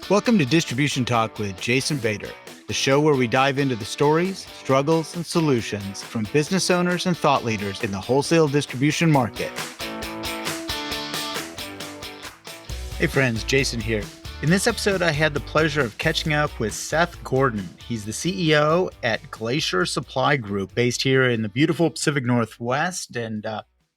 Welcome to Distribution Talk with Jason Vader, the show where we dive into the stories, struggles, and solutions from business owners and thought leaders in the wholesale distribution market. Hey friends, Jason here. In this episode, I had the pleasure of catching up with Seth Gordon. He's the CEO at Glacier Supply Group, based here in the beautiful Pacific Northwest. And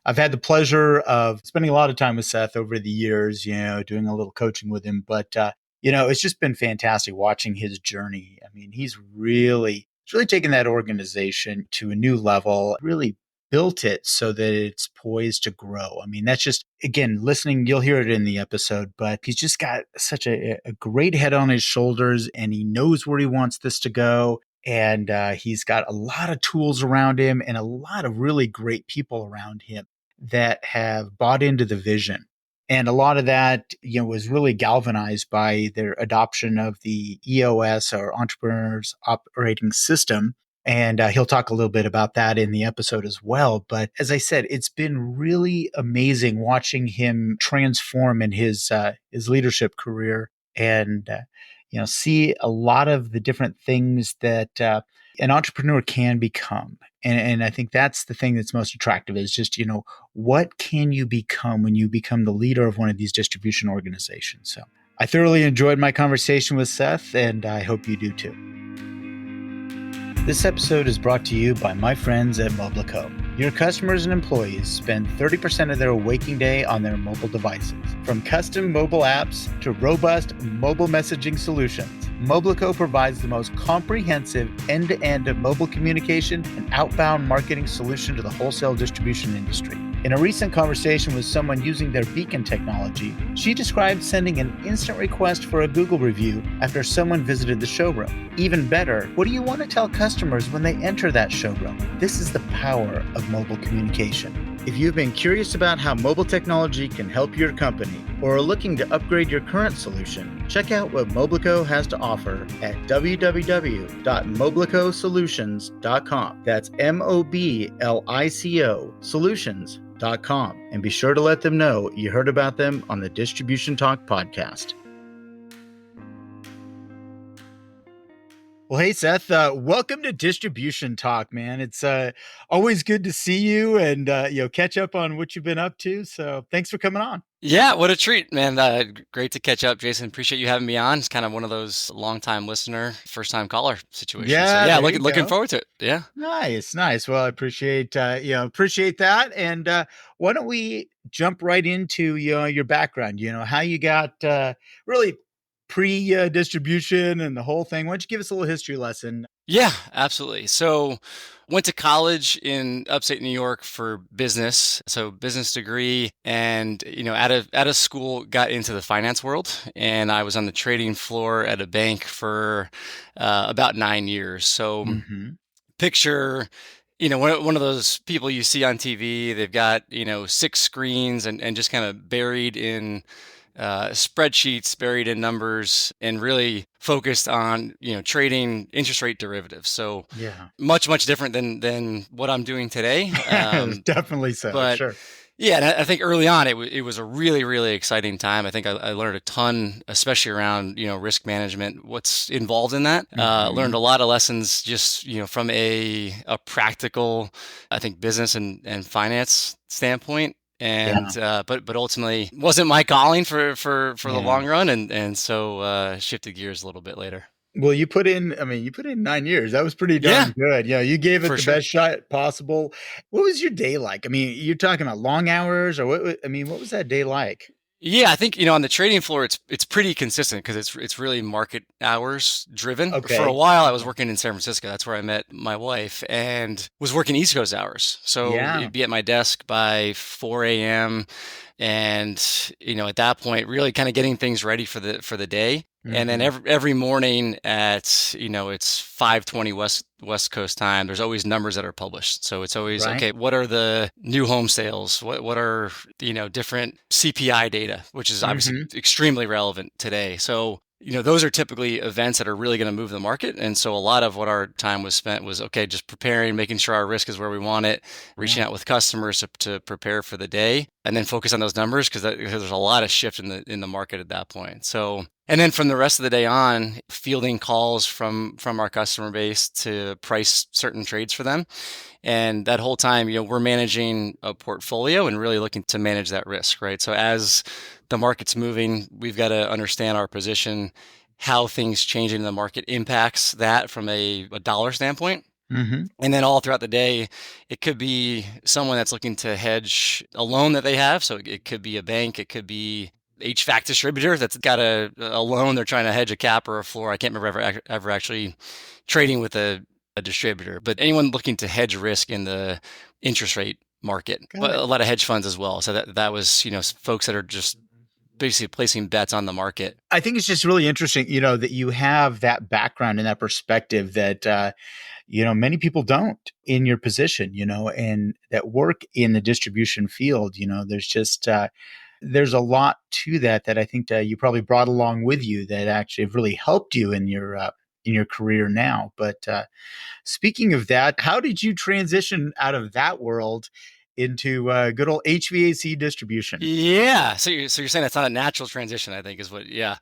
I've had the pleasure of spending a lot of time with Seth over the years, doing a little coaching with him. But it's just been fantastic watching his journey. I mean, he's really taken that organization to a new level, really built it so that it's poised to grow. I mean, that's just, again, listening, you'll hear it in the episode, but he's just got such a great head on his shoulders, and he knows where he wants this to go. And he's got a lot of tools around him and a lot of really great people around him that have bought into the vision. And a lot of that, was really galvanized by their adoption of the EOS, or Entrepreneurs Operating System. And he'll talk a little bit about that in the episode as well. But as I said, it's been really amazing watching him transform in his leadership career and, see a lot of the different things that an entrepreneur can become. And I think that's the thing that's most attractive is just, what can you become when you become the leader of one of these distribution organizations? So I thoroughly enjoyed my conversation with Seth, and I hope you do too. This episode is brought to you by my friends at Moblico. Your customers and employees spend 30% of their waking day on their mobile devices. From custom mobile apps to robust mobile messaging solutions, Moblico provides the most comprehensive end-to-end mobile communication and outbound marketing solution to the wholesale distribution industry. In a recent conversation with someone using their beacon technology, she described sending an instant request for a Google review after someone visited the showroom. Even better, what do you want to tell customers when they enter that showroom? This is the power of mobile communication. If you've been curious about how mobile technology can help your company or are looking to upgrade your current solution, check out what Moblico has to offer at www.moblicosolutions.com. That's MOBLICO solutions.com. And be sure to let them know you heard about them on the Distribution Talk podcast. Well, hey, Seth, welcome to Distribution Talk, man. It's always good to see you and, catch up on what you've been up to. So thanks for coming on. Yeah, what a treat, man. Great to catch up, Jason. Appreciate you having me on. It's kind of one of those long-time listener, first-time caller situations. Yeah, looking forward to it. Yeah. Nice. Well, I appreciate that. And why don't we jump right into, your background, how you got really pre-distribution and the whole thing. Why don't you give us a little history lesson? Yeah, absolutely. So went to college in upstate New York for business. So business degree, and, out of school, got into the finance world, and I was on the trading floor at a bank for about 9 years. So picture, one of those people you see on TV, they've got, 6 screens and just kind of buried in spreadsheets, buried in numbers, and really focused on, trading interest rate derivatives. So yeah, much different than what I'm doing today. Definitely so. But sure. Yeah, and I think early on it was a really, really exciting time. I think I learned a ton, especially around, risk management, what's involved in that. Learned a lot of lessons just, from a practical, I think, business and finance standpoint. And but ultimately wasn't my calling for the long run, and so shifted gears a little bit later. Well, you put in 9 years. That was pretty darn good. Yeah, you gave it the best shot possible. What was your day like? I mean, you're talking about long hours, or what was that day like? Yeah, I think, on the trading floor, it's pretty consistent because it's really market hours driven. Okay. For a while, I was working in San Francisco. That's where I met my wife, and was working East Coast hours. So you'd be at my desk by 4 a.m. And, at that point, really kind of getting things ready for the day. And then every morning at, it's 5:20 West Coast time, there's always numbers that are published. So it's always, okay, what are the new home sales? What are, different CPI data, which is obviously extremely relevant today. So, those are typically events that are really going to move the market. And so a lot of what our time was spent was, just preparing, making sure our risk is where we want it, reaching out with customers to prepare for the day. and then focus on those numbers because there's a lot of shift in the market at that point. So, and then from the rest of the day on, fielding calls from our customer base to price certain trades for them. And that whole time, we're managing a portfolio and really looking to manage that risk, right? So as the market's moving, we've got to understand our position, how things changing in the market impacts that from a dollar standpoint. Mm-hmm. And then all throughout the day, it could be someone that's looking to hedge a loan that they have. So it could be a bank, it could be HVAC distributor that's got a loan they're trying to hedge a cap or a floor. I can't remember ever actually trading with a distributor, but anyone looking to hedge risk in the interest rate market, but a lot of hedge funds as well. So that was, folks that are just basically placing bets on the market. I think it's just really interesting, that you have that background and that perspective that, many people don't in your position, and that work in the distribution field. There's just, there's a lot to that I think you probably brought along with you that actually have really helped you in your career now. But speaking of that, how did you transition out of that world into good old HVAC distribution? Yeah. So you're saying it's not a natural transition, I think is what, yeah.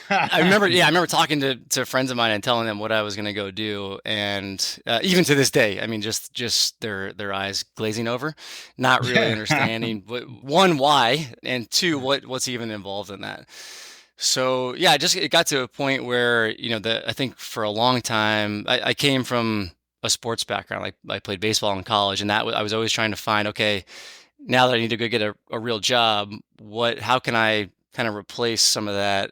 I remember talking to friends of mine and telling them what I was going to go do. And even to this day, I mean, just their eyes glazing over, not really understanding one, why, and two, what's even involved in that. So yeah, it got to a point where, I think for a long time, I came from a sports background. Like I played baseball in college, and I was always trying to find, okay, now that I need to go get a real job, how can I kind of replace some of that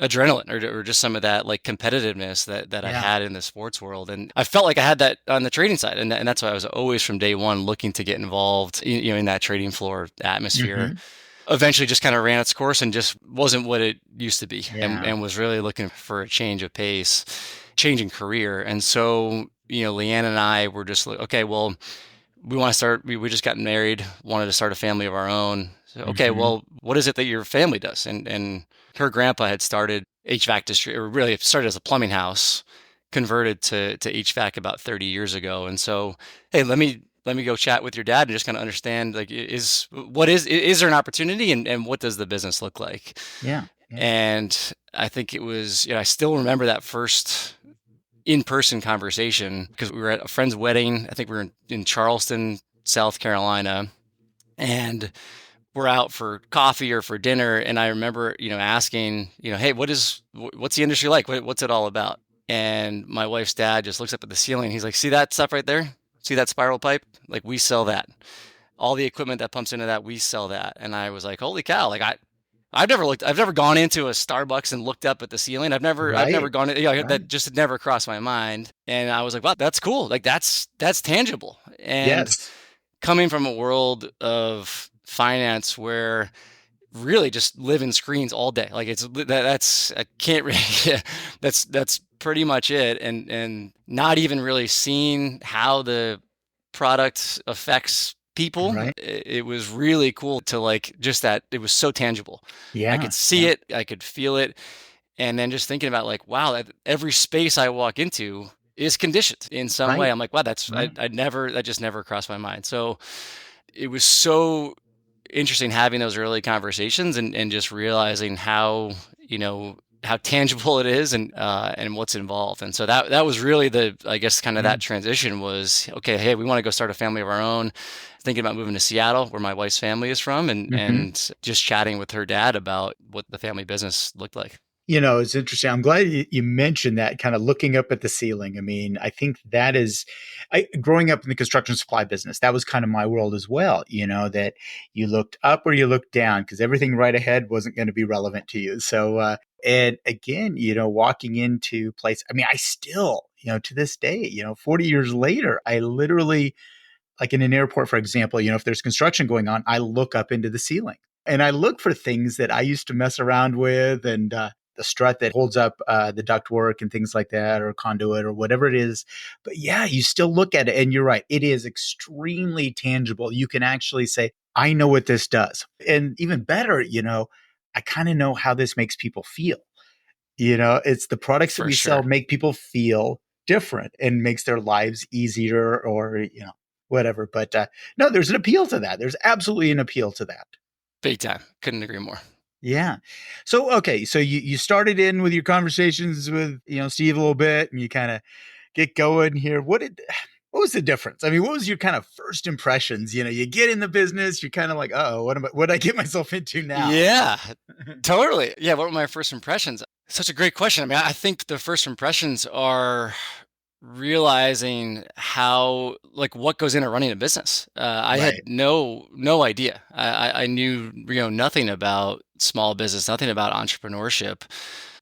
adrenaline or just some of that like competitiveness that I had in the sports world. And I felt like I had that on the trading side. And that's why I was always from day one looking to get involved in that trading floor atmosphere. Mm-hmm. Eventually just kind of ran its course and just wasn't what it used to be, and was really looking for a change of pace, change in career. And so, Leanne and I were just like, okay, well, we want to start, we just got married, wanted to start a family of our own. So, okay, well, what is it that your family does? And her grandpa had started HVAC or really it started as a plumbing house, converted to HVAC about 30 years ago. And so, hey, let me go chat with your dad and just kind of understand, like, is there an opportunity and what does the business look like? Yeah. And I think it was, I still remember that first in-person conversation because we were at a friend's wedding. I think we were in Charleston, South Carolina, and we're out for coffee or for dinner. And I remember, asking, hey, what's the industry like? What's it all about? And my wife's dad just looks up at the ceiling. He's like, see that stuff right there? See that spiral pipe? Like, we sell that. All the equipment that pumps into that, we sell that. And I was like, holy cow. Like I've never gone into a Starbucks and looked up at the ceiling. I've never gone, that just had never crossed my mind. And I was like, wow, that's cool. Like that's tangible. And coming from a world of finance where really just live in screens all day, like I can't really, that's pretty much it. And not even really seeing how the product affects people. Right. It was really cool to like just that it was so tangible. I could see it, I could feel it. And then just thinking about like, wow, every space I walk into is conditioned in some way. I'm like, wow, that just never crossed my mind. So it was so interesting having those early conversations and just realizing how tangible it is and what's involved. And so that was really that transition was, okay, hey, we want to go start a family of our own, thinking about moving to Seattle where my wife's family is from and just chatting with her dad about what the family business looked like. It's interesting. I'm glad you mentioned that, kind of looking up at the ceiling. I mean, I think that is, growing up in the construction supply business, that was kind of my world as well, that you looked up or you looked down because everything right ahead wasn't going to be relevant to you. So, and again, walking into place, I mean, I still, to this day, 40 years later, I literally, like in an airport, for example, if there's construction going on, I look up into the ceiling and I look for things that I used to mess around with and, the strut that holds up the ductwork and things like that, or conduit or whatever it is. But yeah, you still look at it and you're right. It is extremely tangible. You can actually say, I know what this does. And even better, I kind of know how this makes people feel. It's the products that we sell make people feel different and makes their lives easier or, whatever. But no, there's an appeal to that. There's absolutely an appeal to that. Big time. Couldn't agree more. Yeah. So, okay. So you started in with your conversations with, Steve a little bit, and you kind of get going here. What was the difference? I mean, what was your kind of first impressions? You get in the business, you're kind of like, oh, what did I get myself into now? Yeah, totally. Yeah. What were my first impressions? Such a great question. I mean, I think the first impressions are realizing how, like, what goes into running a business. I had Right. no idea. I knew, nothing about small business, nothing about entrepreneurship.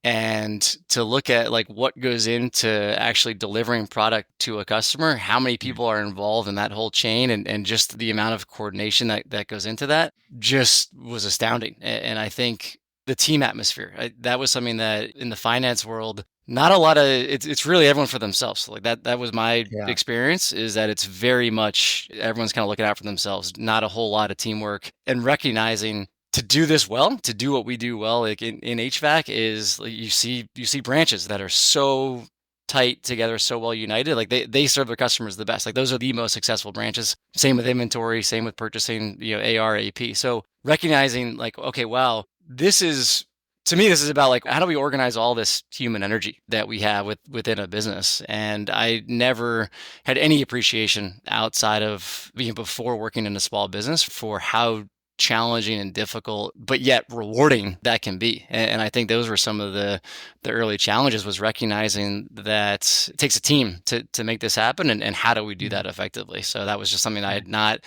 And to look at like what goes into actually delivering product to a customer, how many people are involved in that whole chain, and just the amount of coordination that goes into that just was astounding. And I think the team atmosphere, that was something that in the finance world, not a lot of it's really everyone for themselves. Like that was my Yeah. experience, is that it's very much everyone's kind of looking out for themselves, not a whole lot of teamwork, and recognizing to do this well, to do what we do well, like in HVAC, is like you see branches that are so tight together, so well united. Like they serve their customers the best. Like those are the most successful branches. Same with inventory, same with purchasing, AR, AP. So recognizing like, okay, wow, this is, to me, this is about like, how do we organize all this human energy that we have within a business? And I never had any appreciation outside of being before working in a small business for how challenging and difficult, but yet rewarding that can be. And I think those were some of the early challenges, was recognizing that it takes a team to make this happen. And how do we do that effectively? So that was just something I had not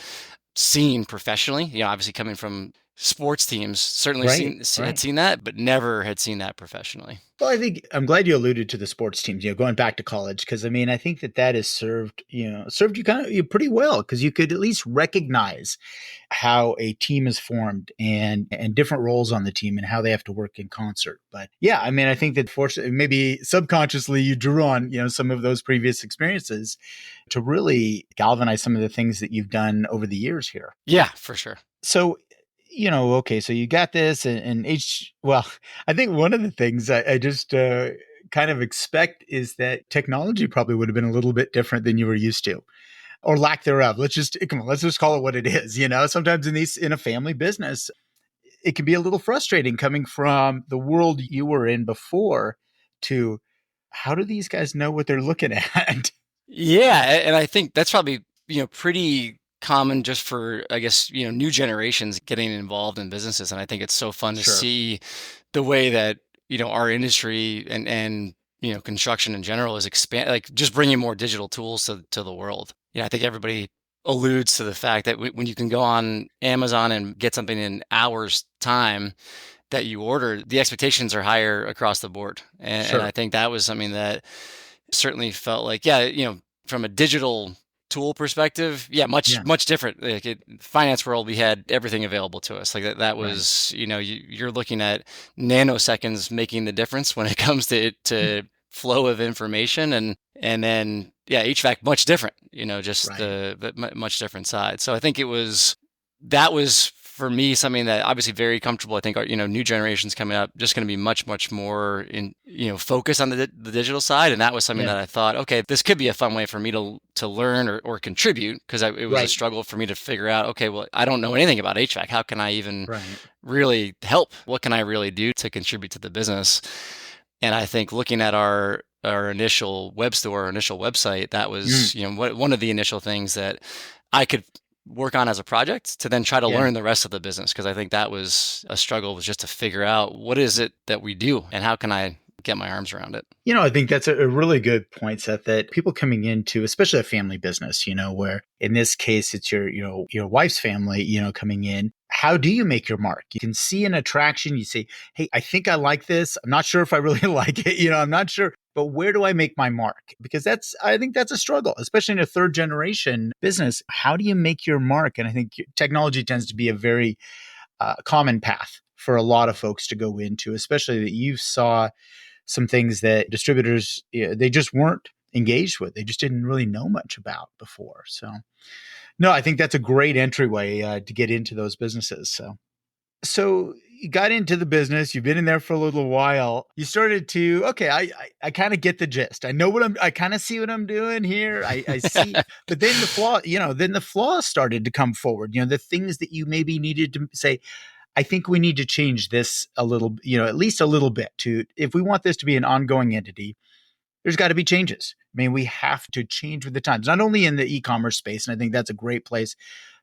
seen professionally, obviously coming from sports teams, certainly had seen that, but never had seen that professionally. Well, I think I'm glad you alluded to the sports teams, going back to college, because I mean, I think that has served you kind of pretty well, because you could at least recognize how a team is formed and different roles on the team and how they have to work in concert. But yeah, I mean, I think that fortunately, maybe subconsciously you drew on, some of those previous experiences to really galvanize some of the things that you've done over the years here. Yeah, for sure. So, okay, so you got this well, I think one of the things I just kind of expect is that technology probably would have been a little bit different than you were used to, or lack thereof. Let's just call it what it is. Sometimes in a family business, it can be a little frustrating coming from the world you were in before to how do these guys know what they're looking at? Yeah, and I think that's probably, pretty common just for, I guess, new generations getting involved in businesses. And I think it's so fun to see the way that, our industry and construction in general is like just bringing more digital tools to the world. I think everybody alludes to the fact that when you can go on Amazon and get something in hours time that you order, the expectations are higher across the board. And I think that was something that certainly felt like, from a digital tool perspective, much different. Like finance world, we had everything available to us. Like that was, you're looking at nanoseconds making the difference when it comes to flow of information, and then HVAC much different. Just the much different side. So I think that was for me something that obviously very comfortable. I think our new generations coming up just going to be much more in focus on the digital side, and that was something that I thought, okay, this could be a fun way for me to learn or contribute, because it was a struggle for me to figure out, okay, well, I don't know anything about HVAC. How can I even really help? What can I really do to contribute to the business? And I think looking at our initial web store, our initial website, that was one of the initial things that I could work on as a project to then try to learn the rest of the business. Because I think that was a struggle, was just to figure out what is it that we do and how can I get my arms around it. I think that's a really good point, Seth, that people coming into, especially a family business, where in this case, it's your wife's family, coming in. How do you make your mark? You can see an attraction. You say, hey, I think I like this. I'm not sure if I really like it. I'm not sure. But where do I make my mark? Because I think that's a struggle, especially in a third generation business. How do you make your mark? And I think technology tends to be a very common path for a lot of folks to go into, especially that you saw some things that distributors, they just weren't engaged with. They just didn't really know much about before. So no, I think that's a great entryway to get into those businesses. So you got into the business, you've been in there for a little while. You started to, okay, I kind of get the gist. I know I kind of see what I'm doing here. I see, but then the flaws started to come forward, the things that you maybe needed to say, I think we need to change this a little, at least a little bit if we want this to be an ongoing entity, there's got to be changes. I mean, we have to change with the times, not only in the e-commerce space. And I think that's a great place,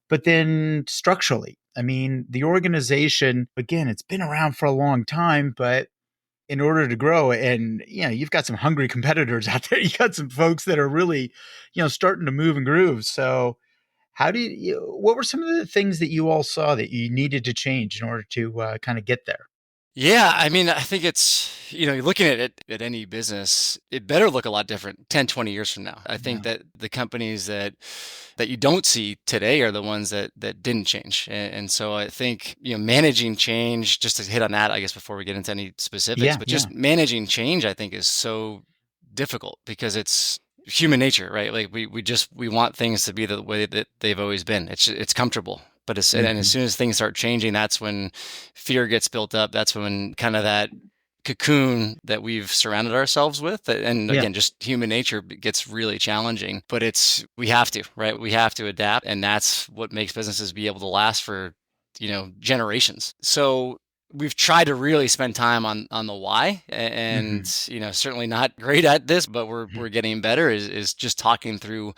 but then structurally, I mean, the organization, again, it's been around for a long time, but in order to grow, and you've got some hungry competitors out there. You got some folks that are really, starting to move and groove. So what were some of the things that you all saw that you needed to change in order to kind of get there? Yeah, I mean, I think it's, you're looking at it at any business, it better look a lot different 10, 20 years from now. I think that the companies that you don't see today are the ones that didn't change. And so I think, managing change, just to hit on that, I guess, before we get into any specifics, but just managing change, I think, is so difficult because it's human nature, right? Like we want things to be the way that they've always been. It's comfortable. But and as soon as things start changing, that's when fear gets built up. That's when kind of that cocoon that we've surrounded ourselves with, and again, just human nature gets really challenging. But we have to, right? We have to adapt, and that's what makes businesses be able to last for, generations. So we've tried to really spend time on the why, and certainly not great at this, but we're getting better. Is just talking through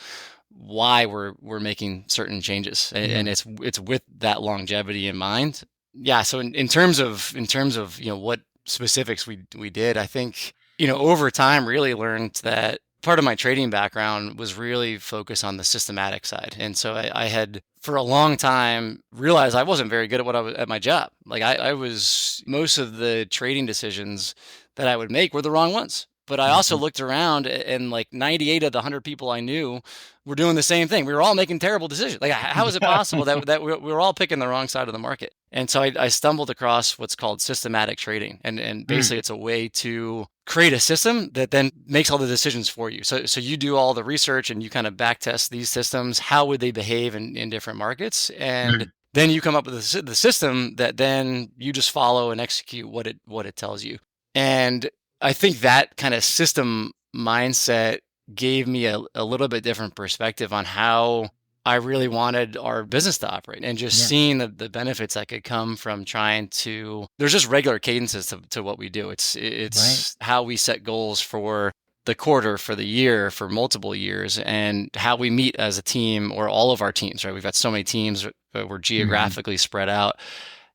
why we're making certain changes, and it's with that longevity in mind. Yeah. So in terms of what specifics we did, I think over time really learned that part of my trading background was really focused on the systematic side, and so I had for a long time realized I wasn't very good at what I was at my job. Like I was most of the trading decisions that I would make were the wrong ones. But I also looked around, and like 98 of the 100 people I knew were doing the same thing. We were all making terrible decisions. Like, how is it possible that we were all picking the wrong side of the market? And so I stumbled across what's called systematic trading. And basically it's a way to create a system that then makes all the decisions for you. So you do all the research and you kind of back test these systems. How would they behave in different markets? And then you come up with the system that then you just follow and execute what it tells you. And I think that kind of system mindset gave me a little bit different perspective on how I really wanted our business to operate, and just seeing the benefits that could come from trying to, there's just regular cadences to what we do. It's how we set goals for the quarter, for the year, for multiple years, and how we meet as a team, or all of our teams, right? We've got so many teams, we're geographically spread out.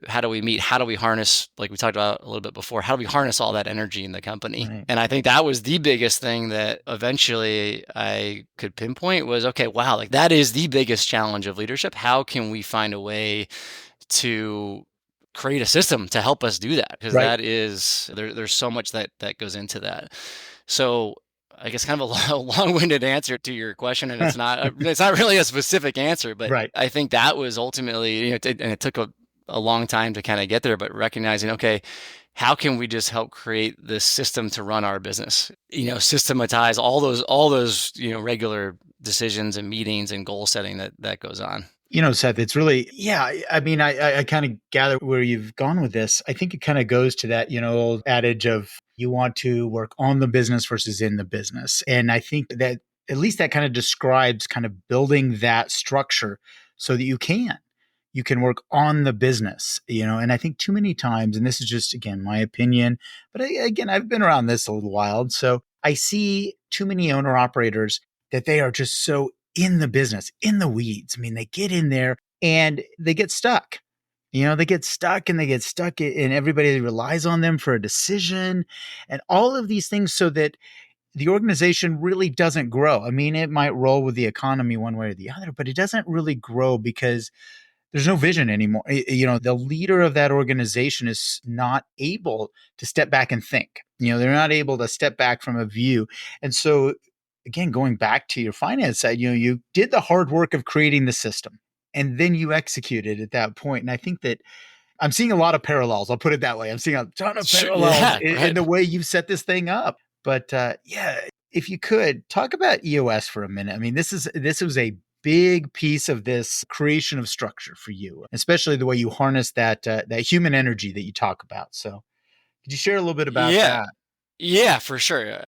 How do we meet? How do we harness, like we talked about a little bit before, how do we harness all that energy in the company? Right. And I think that was the biggest thing that eventually I could pinpoint was, okay, wow, like that is the biggest challenge of leadership. How can we find a way to create a system to help us do that? Because that is, there's so much that goes into that. So I guess kind of a long-winded answer to your question, and it's not really a specific answer, but I think that was ultimately, and it took a long time to kind of get there, but recognizing, okay, how can we just help create this system to run our business? Systematize all those regular decisions and meetings and goal setting that goes on. Seth, it's really, I mean, I kind of gather where you've gone with this. I think it kind of goes to that, old adage of you want to work on the business versus in the business. And I think that at least that kind of describes kind of building that structure so that you can work on the business, and I think too many times, and this is just, again, my opinion, but again, I've been around this a little while. So I see too many owner operators that they are just so in the business, in the weeds. I mean, they get in there and they get stuck. They get stuck and everybody relies on them for a decision and all of these things so that the organization really doesn't grow. I mean, it might roll with the economy one way or the other, but it doesn't really grow because there's no vision anymore. The leader of that organization is not able to step back and think. They're not able to step back from a view. And so, again, going back to your finance side, you did the hard work of creating the system and then you executed at that point. And I think that I'm seeing a lot of parallels. I'll put it that way. I'm seeing a ton of parallels in the way you've set this thing up. But if you could talk about EOS for a minute. I mean, this was a big piece of this creation of structure for you, especially the way you harness that human energy that you talk about. So could you share a little bit about Yeah. that? Yeah, for sure.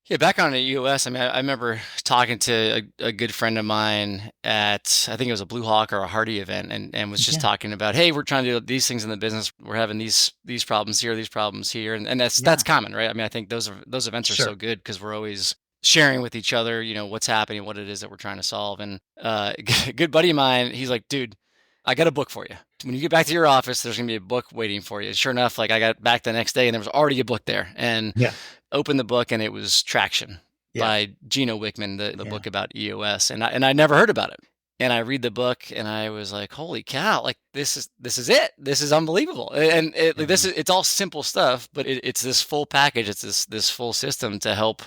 Yeah, back on the US, I mean, I remember talking to a good friend of mine at, I think it was a Blue Hawk or a Hardy event, and was just Yeah, talking about, hey, we're trying to do these things in the business. We're having these problems here, and that's yeah, common, right? I mean, I think those events are so sure. good because we're always sharing with each other, what's happening, what it is that we're trying to solve. And a good buddy of mine, he's like, dude, I got a book for you. When you get back to your office, there's gonna be a book waiting for you. Sure enough, like I got back the next day and there was already a book there. And Yeah, opened the book and it was Traction yeah, by Gino Wickman, the yeah. book about EOS. And I never heard about it. And I read the book and I was like, holy cow, like this is it. This is unbelievable. And like, Yeah. it's all simple stuff, but it's this full package. It's this full system to help,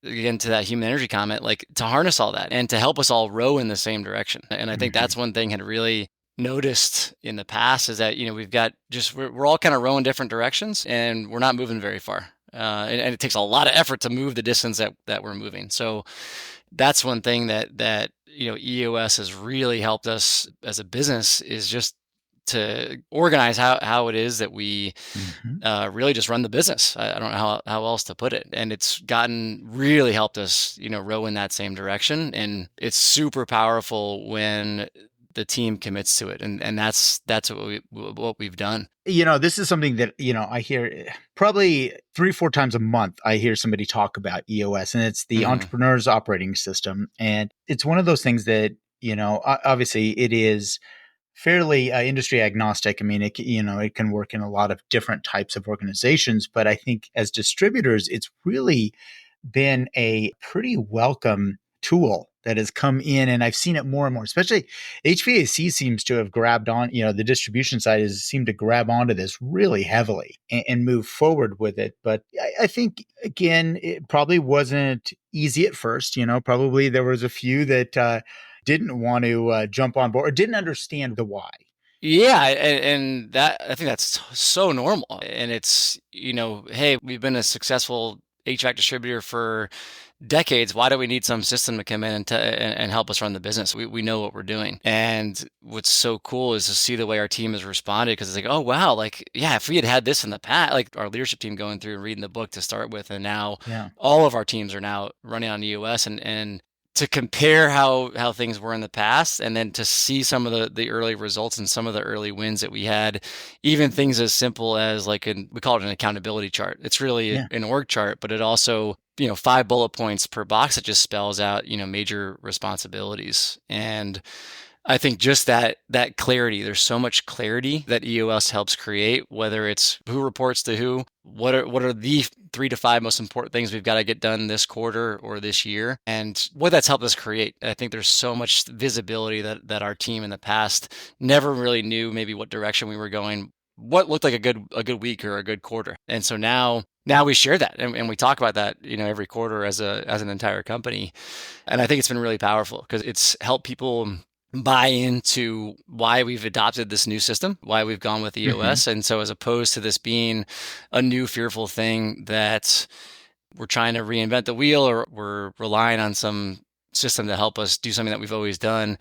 again, to that human energy comment, like to harness all that and to help us all row in the same direction. And I think Mhm. that's one thing had really noticed in the past is that, we've got we're all kind of rowing different directions and we're not moving very far. And it takes a lot of effort to move the distance that we're moving. So that's one thing that EOS has really helped us as a business is just to organize how it is that we Mhm. really just run the business. I don't know how else to put it. And it's really helped us, row in that same direction. And it's super powerful when the team commits to it. And that's what we've done. This is something that, I hear probably 3, 4 times a month. I hear somebody talk about EOS, and it's the Hmm. entrepreneur's operating system. And it's one of those things that, obviously it is fairly industry agnostic. I mean, it can work in a lot of different types of organizations, but I think as distributors, it's really been a pretty welcome tool that has come in, and I've seen it more and more. Especially HVAC seems to have grabbed on. The distribution side has seemed to grab onto this really heavily and move forward with it. But I think again, it probably wasn't easy at first. Probably there was a few that didn't want to jump on board or didn't understand the why. Yeah, and that, I think that's so normal. And it's, hey, we've been a successful HVAC distributor for decades. Why do we need some system to come in and help us run the business? We know what we're doing. And what's so cool is to see the way our team has responded, because it's like, oh wow, like yeah, if we had this in the past, like our leadership team going through and reading the book to start with, and now Yeah. all of our teams are now running on EOS, and to compare how things were in the past, and then to see some of the early results and some of the early wins that we had, even things as simple as like we call it an accountability chart. It's really Yeah. an org chart, but it also, 5 bullet points per box that just spells out, major responsibilities. And I think just that clarity, there's so much clarity that EOS helps create, whether it's who reports to who, what are the 3 to 5 most important things we've got to get done this quarter or this year, and what that's helped us create. I think there's so much visibility that our team in the past never really knew maybe what direction we were going, what looked like a good week or a good quarter. And so now we share that, and we talk about that, every quarter as an entire company. And I think it's been really powerful because it's helped people buy into why we've adopted this new system, why we've gone with Hmm. EOS. And so as opposed to this being a new fearful thing that we're trying to reinvent the wheel or we're relying on some system to help us do something that we've always done,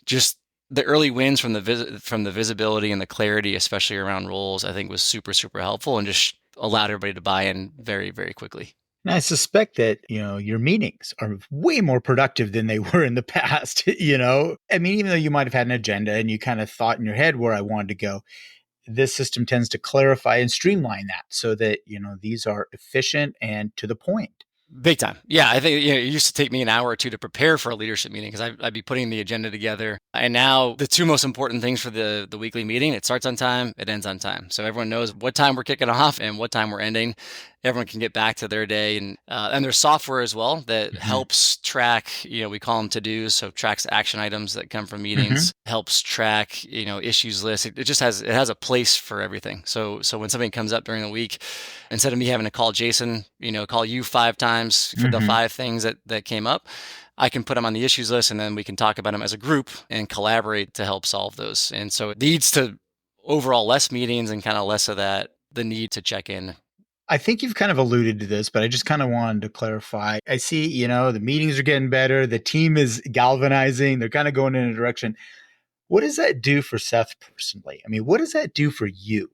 just the early wins from the visibility and the clarity, especially around roles, I think was super, super helpful and just allowed everybody to buy in very, very quickly. And I suspect that, your meetings are way more productive than they were in the past, I mean, even though you might have had an agenda and you kind of thought in your head where I wanted to go, this system tends to clarify and streamline that so that, these are efficient and to the point. Big time. Yeah, I think it used to take me an hour or two to prepare for a leadership meeting because I'd be putting the agenda together. And now the 2 most important things for the weekly meeting, it starts on time, it ends on time. So everyone knows what time we're kicking off and what time we're ending. Everyone can get back to their day. And there's software as well that Hmm. helps track, we call them to-dos. So tracks action items that come from Hmm. meetings, helps track, issues lists. It just has a place for everything. So when something comes up during the week, instead of me having to call Jason, call you 5 times for the Hmm. 5 things that came up, I can put them on the issues list and then we can talk about them as a group and collaborate to help solve those. And so it leads to overall less meetings and kind of less of the need to check in. I think you've kind of alluded to this, but I just kind of wanted to clarify. I see, the meetings are getting better. The team is galvanizing. They're kind of going in a direction. What does that do for Seth personally? I mean, what does that do for you?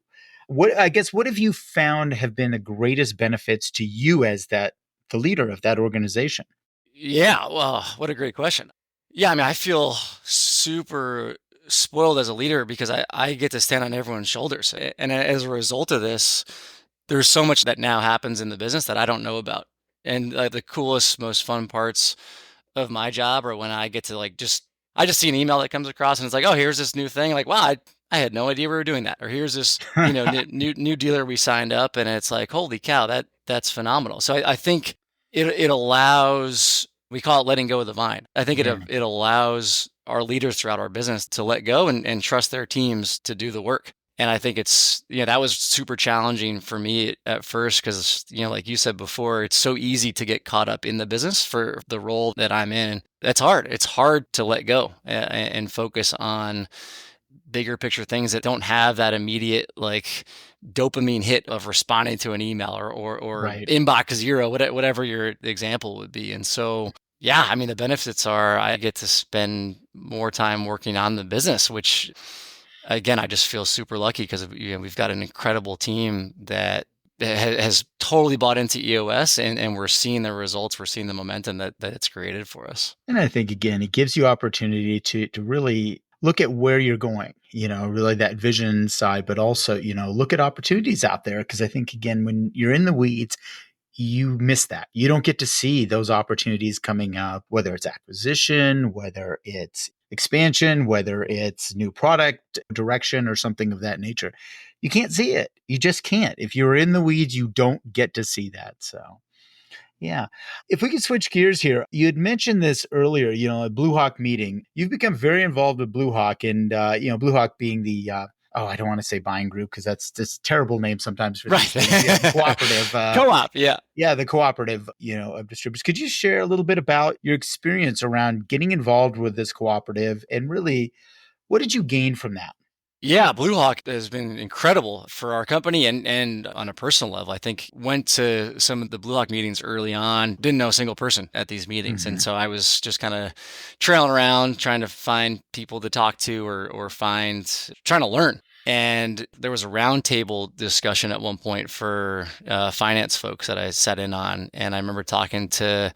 What have you found have been the greatest benefits to you as the leader of that organization? Yeah, well, what a great question. Yeah, I mean, I feel super spoiled as a leader because I get to stand on everyone's shoulders. And as a result of this, there's so much that now happens in the business that I don't know about. And the coolest, most fun parts of my job are when I get to I just see an email that comes across and it's like, oh, here's this new thing. Like, wow, I had no idea we were doing that. Or here's this, new dealer we signed up, and it's like, holy cow, that's phenomenal. So I think it allows, we call it letting go of the vine. I think it allows our leaders throughout our business to let go and trust their teams to do the work. And I think that was super challenging for me at first because, like you said before, it's so easy to get caught up in the business for the role that I'm in. That's hard. It's hard to let go and focus on bigger picture things that don't have that immediate dopamine hit of responding to an email or Right. inbox zero, whatever your example would be. And so, yeah, I mean, the benefits are I get to spend more time working on the business, which again, I just feel super lucky because we've got an incredible team that has totally bought into EOS, and we're seeing the results. We're seeing the momentum that it's created for us. And I think, again, it gives you opportunity to really look at where you're going, really that vision side, but also, look at opportunities out there. Because I think, again, when you're in the weeds, you miss that. You don't get to see those opportunities coming up, whether it's acquisition, whether it's expansion, whether it's new product direction or something of that nature. You can't see it. You just can't. If you're in the weeds, you don't get to see that. So, yeah. If we could switch gears here, you had mentioned this earlier, a Blue Hawk meeting. You've become very involved with Blue Hawk and, Blue Hawk being the, I don't want to say buying group because that's just a terrible name sometimes for right. these things. Yeah, the cooperative. Co-op, yeah. Yeah, the cooperative, of distributors. Could you share a little bit about your experience around getting involved with this cooperative and really what did you gain from that? Yeah, Blue Hawk has been incredible for our company and on a personal level. I think went to some of the Blue Hawk meetings early on, didn't know a single person at these meetings. Mm-hmm. And so I was just kind of trailing around trying to find people to talk to or trying to learn. And there was a roundtable discussion at one point for finance folks that I sat in on. And I remember talking to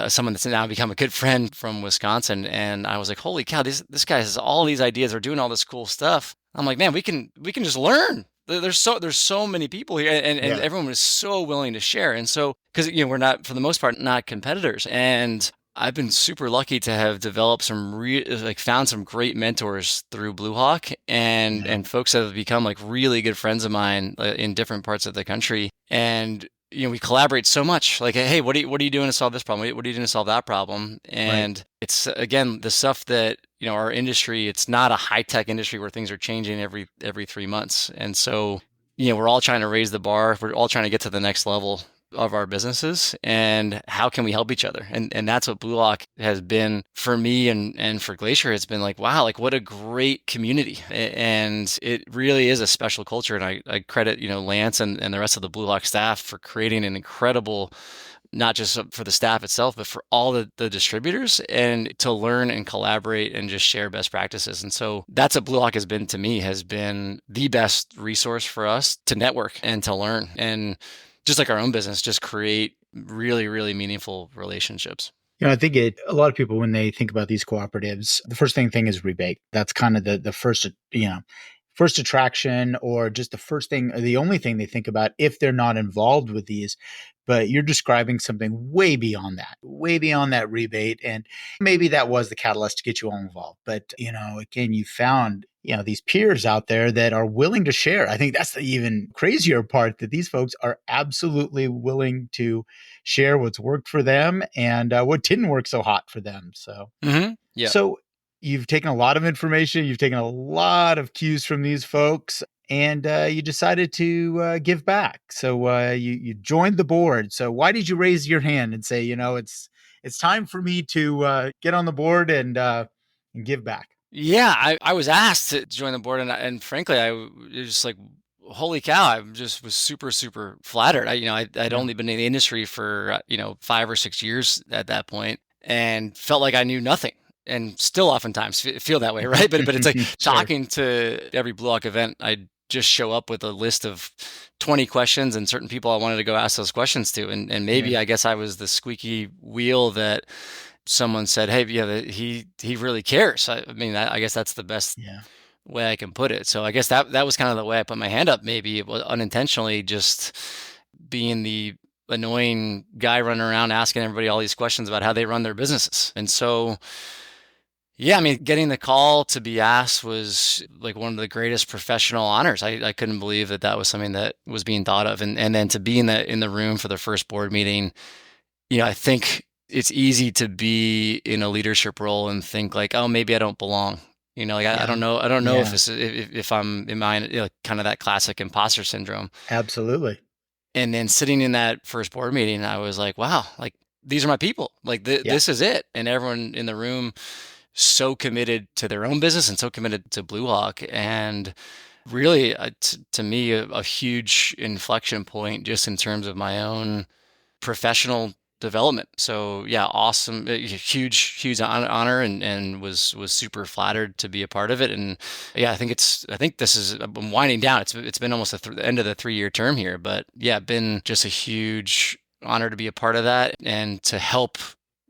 someone that's now become a good friend from Wisconsin, and I was like, "Holy cow! This guy has all these ideas. They're doing all this cool stuff." I'm like, "Man, we can just learn." There's so many people here, and everyone was so willing to share. And so because we're not, for the most part, not competitors, and I've been super lucky to have developed found some great mentors through Blue Hawk and folks that have become really good friends of mine in different parts of the country. And we collaborate so much. Like, hey, what are you doing to solve this problem? What are you doing to solve that problem? And it's again the stuff that our industry. It's not a high tech industry where things are changing every 3 months, and so we're all trying to raise the bar. We're all trying to get to the next level of our businesses, and how can we help each other? And that's what Blue Hawk has been for me and for Glacier. It's been like, wow, what a great community. And it really is a special culture. And I credit, Lance and the rest of the Blue Hawk staff for creating an incredible, not just for the staff itself, but for all the distributors, and to learn and collaborate and just share best practices. And so that's what Blue Hawk has been to me, has been the best resource for us to network and to learn. And just like our own business, just create really, really meaningful relationships. I think a lot of people, when they think about these cooperatives, the first thing is rebate. That's kind of the first, first attraction, or just the first thing, or the only thing they think about if they're not involved with these. But you're describing something way beyond that rebate. And maybe that was the catalyst to get you all involved. But, again, you found, these peers out there that are willing to share. I think that's the even crazier part, that these folks are absolutely willing to share what's worked for them and what didn't work so hot for them. So, Yeah. So you've taken a lot of information, you've taken a lot of cues from these folks, and you decided to give back. So you joined the board. So why did you raise your hand and say, it's time for me to get on the board and give back? Yeah, I was asked to join the board, and frankly, it was just like, holy cow, I just was super, super flattered. I'd only been in the industry for, 5 or 6 years at that point, and felt like I knew nothing. And still oftentimes feel that way, right? But it's like Sure. talking to every Blue Hawk event, I just show up with a list of 20 questions and certain people I wanted to go ask those questions to. And maybe I guess I was the squeaky wheel that someone said, hey, yeah, he really cares. I mean, I guess that's the best way I can put it. So I guess that was kind of the way I put my hand up. Maybe it was unintentionally, just being the annoying guy running around asking everybody all these questions about how they run their businesses. And so, yeah, I mean, getting the call to be asked was like one of the greatest professional honors. I couldn't believe that was something that was being thought of. And then to be in the room for the first board meeting, I think it's easy to be in a leadership role and think like, oh, maybe I don't belong. I don't know. I don't know if I'm in my, kind of that classic imposter syndrome. Absolutely. And then sitting in that first board meeting, I was like, wow, like these are my people. Like this is it. And everyone in the room so committed to their own business and so committed to Blue Hawk. And really, to me, a huge inflection point just in terms of my own professional development. So yeah, awesome, huge honor, and was super flattered to be a part of it. And yeah, I think this is, I'm winding down. It's been almost the end of the 3-year term here, but yeah, been just a huge honor to be a part of that and to help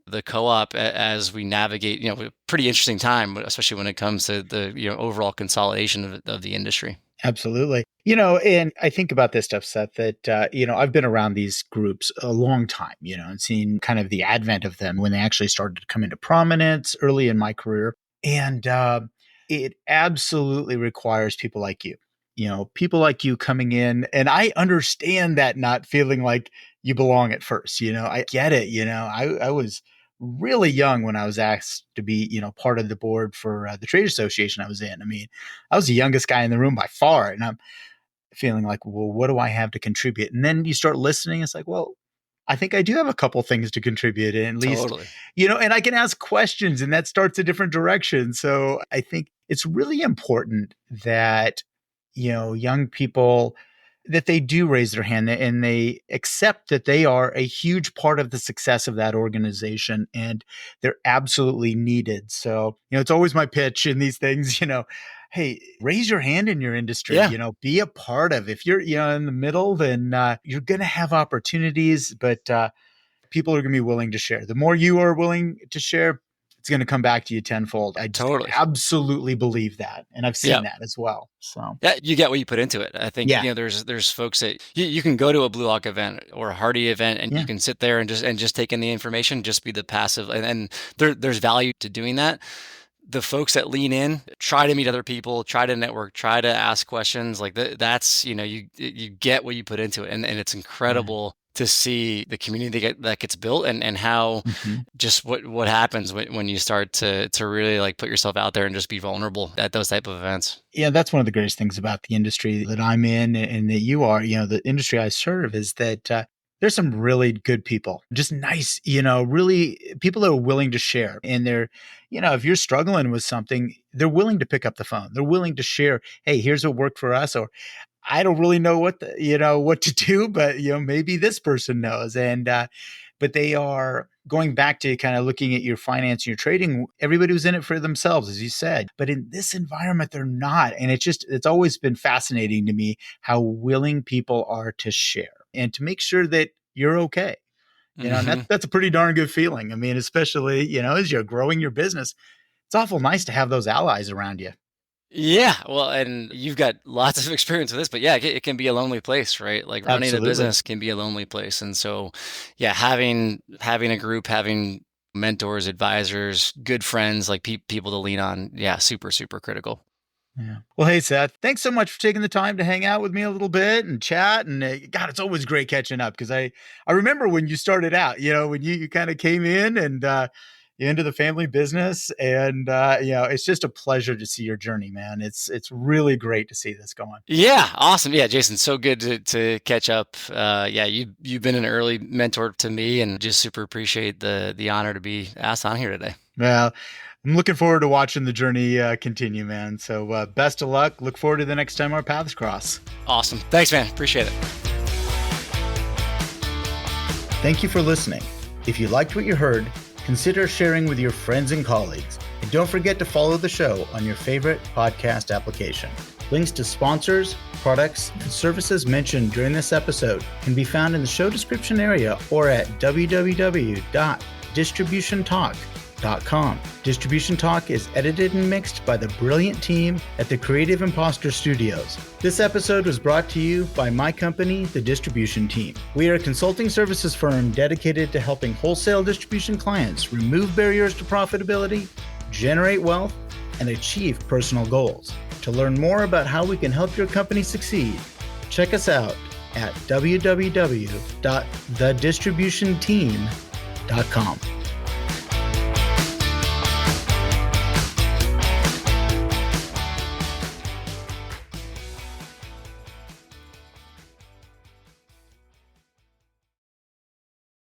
the co-op as we navigate, a pretty interesting time, especially when it comes to the, overall consolidation of the industry. Absolutely. And I think about this stuff, Seth, that, I've been around these groups a long time, and seen kind of the advent of them when they actually started to come into prominence early in my career. And it absolutely requires people like you, people like you coming in. And I understand that not feeling like you belong at first, I get it. I was really young when I was asked to be, part of the board for the trade association I was in. I mean, I was the youngest guy in the room by far, and I'm feeling like, well, what do I have to contribute? And then you start listening. It's like, well, I think I do have a couple things to contribute, and at least, Totally. And I can ask questions, and that starts a different direction. So I think it's really important that, young people, that they do raise their hand and they accept that they are a huge part of the success of that organization and they're absolutely needed. So, it's always my pitch in these things, hey, raise your hand in your industry, be a part of. If you're, in the middle, then you're going to have opportunities, but people are going to be willing to share. The more you are willing to share, it's going to come back to you tenfold. I just absolutely believe that. And I've seen that as well. So yeah, you get what you put into it. I think, there's folks that you can go to a Blue Hawk event or a Hardy event and you can sit there and just take in the information, just be the passive. And there's value to doing that. The folks that lean in, try to meet other people, try to network, try to ask questions, like that's, you get what you put into it. And it's incredible to see the community that gets built and how just what happens when you start to really like put yourself out there and just be vulnerable at those type of events. Yeah, that's one of the greatest things about the industry that I'm in and that you are, the industry I serve, is that there's some really good people, just nice, really people that are willing to share. And they're, if you're struggling with something, they're willing to pick up the phone. They're willing to share, hey, here's what worked for us, or I don't really know what to do, but maybe this person knows. And but they are going back to kind of looking at your finance and your trading. Everybody was in it for themselves, as you said, but in this environment, they're not. And it's always been fascinating to me how willing people are to share and to make sure that you're okay. And that's a pretty darn good feeling. I mean, especially, as you're growing your business, it's awful nice to have those allies around you. Yeah, well, and you've got lots of experience with this, but yeah, it can be a lonely place, right? Like running a business can be a lonely place. And so, yeah, having a group, having mentors, advisors, good friends, like people to lean on, yeah, super, super critical. Yeah. Well, hey, Seth, thanks so much for taking the time to hang out with me a little bit and chat. And God, it's always great catching up because I remember when you started out, when you kind of came in and into the family business. And, it's just a pleasure to see your journey, man. It's really great to see this going. Yeah. Awesome. Yeah, Jason, so good to catch up. Yeah, you've been an early mentor to me and just super appreciate the honor to be asked on here today. Well, I'm looking forward to watching the journey continue, man. So best of luck. Look forward to the next time our paths cross. Awesome. Thanks, man. Appreciate it. Thank you for listening. If you liked what you heard, consider sharing with your friends and colleagues. And don't forget to follow the show on your favorite podcast application. Links to sponsors, products, and services mentioned during this episode can be found in the show description area or at www.distributiontalk.com. Distribution Talk is edited and mixed by the brilliant team at the Creative Impostor Studios. This episode was brought to you by my company, the Distribution Team. We are a consulting services firm dedicated to helping wholesale distribution clients remove barriers to profitability, generate wealth, and achieve personal goals. To learn more about how we can help your company succeed, check us out at www.thedistributionteam.com.